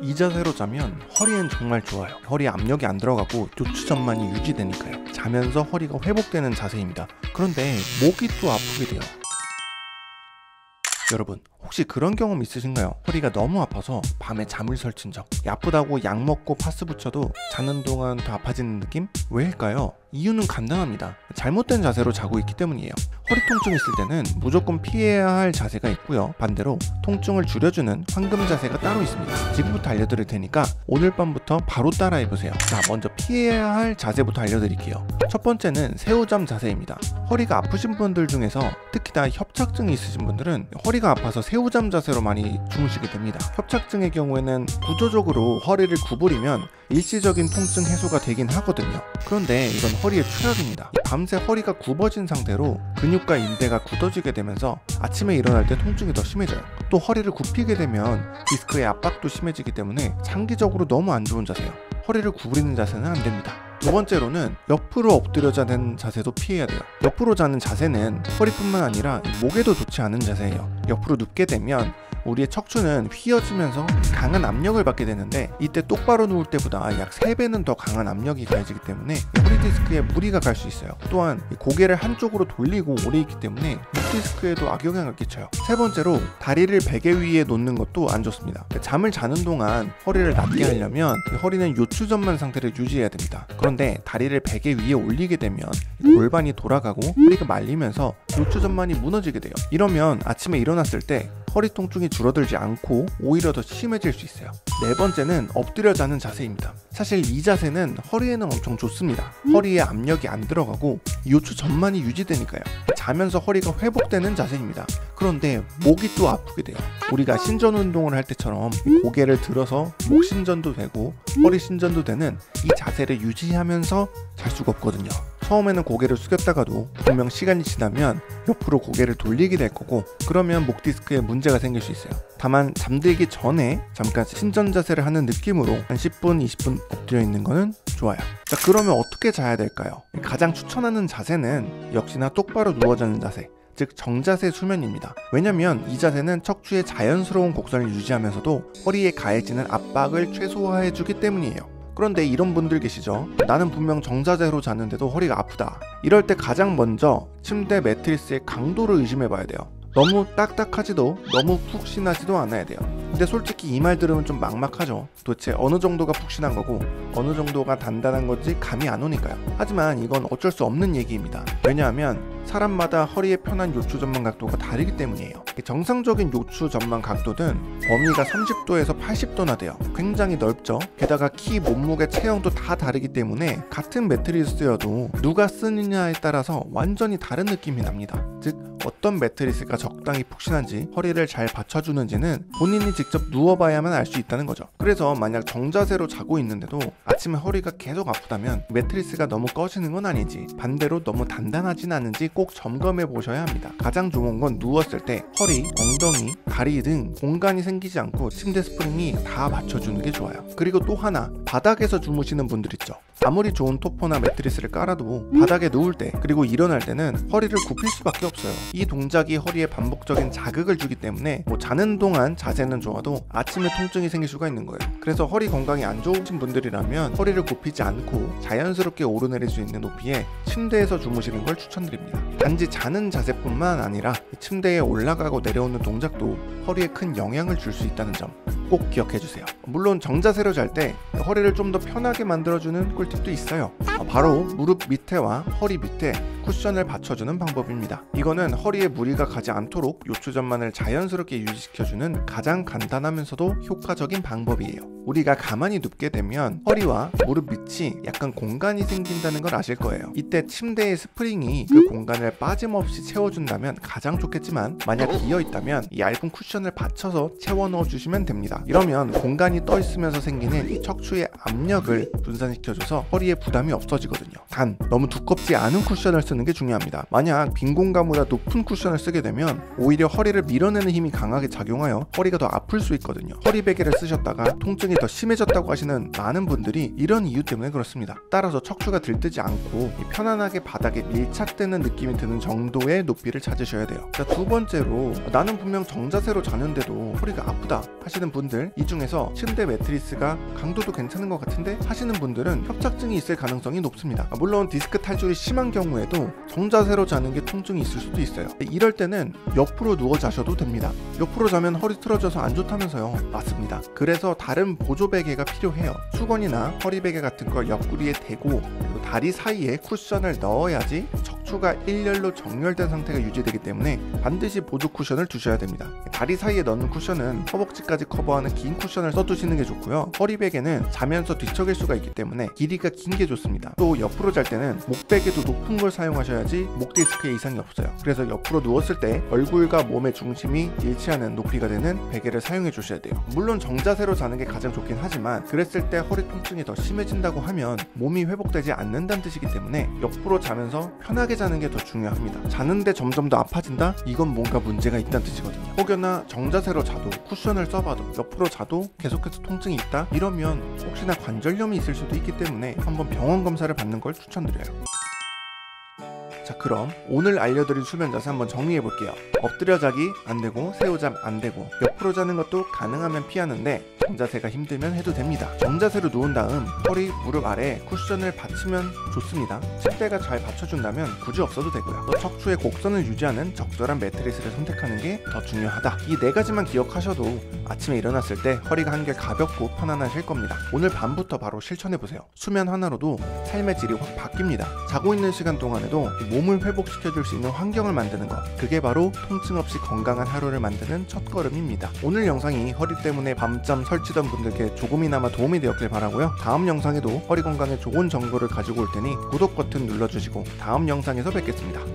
이 자세로 자면 허리엔 정말 좋아요. 허리에 압력이 안 들어가고 요추 전만이 유지되니까요. 자면서 허리가 회복되는 자세입니다. 그런데 목이 또 아프게 돼요. 여러분, 혹시 그런 경험 있으신가요? 허리가 너무 아파서 밤에 잠을 설친 적, 아프다고 약 먹고 파스 붙여도 자는 동안 더 아파지는 느낌? 왜일까요? 이유는 간단합니다. 잘못된 자세로 자고 있기 때문이에요. 허리 통증이 있을 때는 무조건 피해야 할 자세가 있고요. 반대로 통증을 줄여주는 황금 자세가 따로 있습니다. 지금부터 알려드릴 테니까 오늘 밤부터 바로 따라해보세요. 자, 먼저 피해야 할 자세부터 알려드릴게요. 첫 번째는 새우잠 자세입니다. 허리가 아프신 분들 중에서 특히나 협착증이 있으신 분들은 허리가 아파서 새우잠 자세로 많이 주무시게 됩니다. 협착증의 경우에는 구조적으로 허리를 구부리면 일시적인 통증 해소가 되긴 하거든요. 그런데 이건 허리의 추락입니다. 밤새 허리가 굽어진 상태로 근육과 인대가 굳어지게 되면서 아침에 일어날 때 통증이 더 심해져요. 또 허리를 굽히게 되면 디스크의 압박도 심해지기 때문에 장기적으로 너무 안 좋은 자세예요. 허리를 구부리는 자세는 안 됩니다. 두 번째로는 옆으로 엎드려 자는 자세도 피해야 돼요. 옆으로 자는 자세는 허리뿐만 아니라 목에도 좋지 않은 자세예요. 옆으로 눕게 되면 우리의 척추는 휘어지면서 강한 압력을 받게 되는데, 이때 똑바로 누울 때보다 약 3배는 더 강한 압력이 가해지기 때문에 허리 디스크에 무리가 갈 수 있어요. 또한 고개를 한쪽으로 돌리고 오래 있기 때문에 목 디스크에도 악영향을 끼쳐요. 세 번째로 다리를 베개 위에 놓는 것도 안 좋습니다. 잠을 자는 동안 허리를 낮게 하려면 허리는 요추전만 상태를 유지해야 됩니다. 그런데 다리를 베개 위에 올리게 되면 골반이 돌아가고 허리가 말리면서 요추전만이 무너지게 돼요. 이러면 아침에 일어났을 때 허리 통증이 줄어들지 않고 오히려 더 심해질 수 있어요. 네 번째는 엎드려 자는 자세입니다. 사실 이 자세는 허리에는 엄청 좋습니다. 허리에 압력이 안 들어가고 요추 전만이 유지되니까요. 자면서 허리가 회복되는 자세입니다. 그런데 목이 또 아프게 돼요. 우리가 신전 운동을 할 때처럼 고개를 들어서 목 신전도 되고 허리 신전도 되는 이 자세를 유지하면서 잘 수가 없거든요. 처음에는 고개를 숙였다가도 분명 시간이 지나면 옆으로 고개를 돌리게 될 거고, 그러면 목 디스크에 문제가 생길 수 있어요. 다만 잠들기 전에 잠깐 신전 자세를 하는 느낌으로 한 10분, 20분 엎드려 있는 거는 좋아요. 자, 그러면 어떻게 자야 될까요? 가장 추천하는 자세는 역시나 똑바로 누워 자는 자세, 즉 정자세 수면입니다. 왜냐면 이 자세는 척추의 자연스러운 곡선을 유지하면서도 허리에 가해지는 압박을 최소화해주기 때문이에요. 그런데 이런 분들 계시죠? 나는 분명 정자세로 자는데도 허리가 아프다. 이럴 때 가장 먼저 침대 매트리스의 강도를 의심해 봐야 돼요. 너무 딱딱하지도 너무 푹신하지도 않아야 돼요. 근데 솔직히 이 말 들으면 좀 막막하죠. 도대체 어느 정도가 푹신한 거고 어느 정도가 단단한 건지 감이 안 오니까요. 하지만 이건 어쩔 수 없는 얘기입니다. 왜냐하면 사람마다 허리의 편한 요추 전만 각도가 다르기 때문이에요. 정상적인 요추 전만 각도는 범위가 30도에서 80도나 돼요. 굉장히 넓죠. 게다가 키, 몸무게, 체형도 다 다르기 때문에 같은 매트리스여도 누가 쓰느냐에 따라서 완전히 다른 느낌이 납니다. 즉 어떤 매트리스가 적당히 푹신한지, 허리를 잘 받쳐주는지는 본인이 직접 누워봐야만 알 수 있다는 거죠. 그래서 만약 정자세로 자고 있는데도 아침에 허리가 계속 아프다면 매트리스가 너무 꺼지는 건 아닌지, 반대로 너무 단단하진 않은지 꼭 점검해 보셔야 합니다. 가장 좋은 건 누웠을 때 허리, 엉덩이, 다리 등 공간이 생기지 않고 침대 스프링이 다 받쳐주는 게 좋아요. 그리고 또 하나, 바닥에서 주무시는 분들 있죠. 아무리 좋은 토퍼나 매트리스를 깔아도 바닥에 누울 때, 그리고 일어날 때는 허리를 굽힐 수밖에 없어요. 이 동작이 허리에 반복적인 자극을 주기 때문에 자는 동안 자세는 좋아도 아침에 통증이 생길 수가 있는 거예요. 그래서 허리 건강이 안 좋으신 분들이라면 허리를 굽히지 않고 자연스럽게 오르내릴 수 있는 높이에 침대에서 주무시는 걸 추천드립니다. 단지 자는 자세뿐만 아니라 침대에 올라가고 내려오는 동작도 허리에 큰 영향을 줄 수 있다는 점 꼭 기억해 주세요. 물론 정자세로 잘 때 허리를 좀 더 편하게 만들어주는 꿀팁도 있어요. 바로 무릎 밑에와 허리 밑에 쿠션을 받쳐주는 방법입니다. 이거는 허리에 무리가 가지 않도록 요추 전만을 자연스럽게 유지시켜주는 가장 간단하면서도 효과적인 방법이에요. 우리가 가만히 눕게 되면 허리와 무릎 밑이 약간 공간이 생긴다는 걸 아실 거예요. 이때 침대의 스프링이 그 공간을 빠짐없이 채워준다면 가장 좋겠지만, 만약 비어있다면 이 얇은 쿠션을 받쳐서 채워 넣어주시면 됩니다. 이러면 공간이 떠 있으면서 생기는 이 척추의 압력을 분산시켜줘서 허리에 부담이 없어지거든요. 단 너무 두껍지 않은 쿠션을 쓰는 쓰는 게 중요합니다. 만약 빈 공간보다 높은 쿠션을 쓰게 되면 오히려 허리를 밀어내는 힘이 강하게 작용하여 허리가 더 아플 수 있거든요. 허리 베개를 쓰셨다가 통증이 더 심해졌다고 하시는 많은 분들이 이런 이유 때문에 그렇습니다. 따라서 척추가 들뜨지 않고 편안하게 바닥에 밀착되는 느낌이 드는 정도의 높이를 찾으셔야 돼요. 자, 두 번째로 나는 분명 정자세로 자는데도 허리가 아프다 하시는 분들, 이 중에서 침대 매트리스가 강도도 괜찮은 것 같은데 하시는 분들은 협착증이 있을 가능성이 높습니다. 물론 디스크 탈출이 심한 경우에도 정자세로 자는 게 통증이 있을 수도 있어요. 이럴 때는 옆으로 누워 자셔도 됩니다. 옆으로 자면 허리 틀어져서 안 좋다면서요. 맞습니다. 그래서 다른 보조 베개가 필요해요. 수건이나 허리 베개 같은 걸 옆구리에 대고 그리고 다리 사이에 쿠션을 넣어야지 척추가 일렬로 정렬된 상태가 유지되기 때문에 반드시 보조 쿠션을 두셔야 됩니다. 다리 사이에 넣는 쿠션은 허벅지까지 커버하는 긴 쿠션을 써두시는 게 좋고요. 허리 베개는 자면서 뒤척일 수가 있기 때문에 길이가 긴 게 좋습니다. 또 옆으로 잘 때는 목 베개도 높은 걸 사용하셔야지 목 디스크에 이상이 없어요. 그래서 옆으로 누웠을 때 얼굴과 몸의 중심이 일치하는 높이가 되는 베개를 사용해 주셔야 돼요. 물론 정자세로 자는 게 가장 좋긴 하지만 그랬을 때 허리 통증이 더 심해진다고 하면 몸이 회복되지 않는다는 뜻이기 때문에 옆으로 자면서 편하게 자는 게 더 중요합니다. 자는데 점점 더 아파진다? 이건 뭔가 문제가 있다는 뜻이거든요. 혹여나 정자세로 자도 쿠션을 써봐도 옆으로 자도 계속해서 통증이 있다? 이러면 혹시나 관절염이 있을 수도 있기 때문에 한번 병원 검사를 받는 걸 추천드려요. 자, 그럼 오늘 알려드린 수면 자세 한번 정리해 볼게요. 엎드려 자기 안되고, 세우잠 안되고, 옆으로 자는 것도 가능하면 피하는데 정자세가 힘들면 해도 됩니다. 정자세로 누운 다음 허리, 무릎 아래 쿠션을 받치면 좋습니다. 침대가 잘 받쳐준다면 굳이 없어도 되고요. 또 척추의 곡선을 유지하는 적절한 매트리스를 선택하는 게 더 중요하다. 이 네 가지만 기억하셔도 아침에 일어났을 때 허리가 한결 가볍고 편안하실 겁니다. 오늘 밤부터 바로 실천해보세요. 수면 하나로도 삶의 질이 확 바뀝니다. 자고 있는 시간 동안에도 몸을 회복시켜줄 수 있는 환경을 만드는 것, 그게 바로 통증 없이 건강한 하루를 만드는 첫걸음입니다. 오늘 영상이 허리 때문에 밤잠 설치던 분들께 조금이나마 도움이 되었길 바라고요. 다음 영상에도 허리 건강에 좋은 정보를 가지고 올 테니 구독 버튼 눌러주시고 다음 영상에서 뵙겠습니다.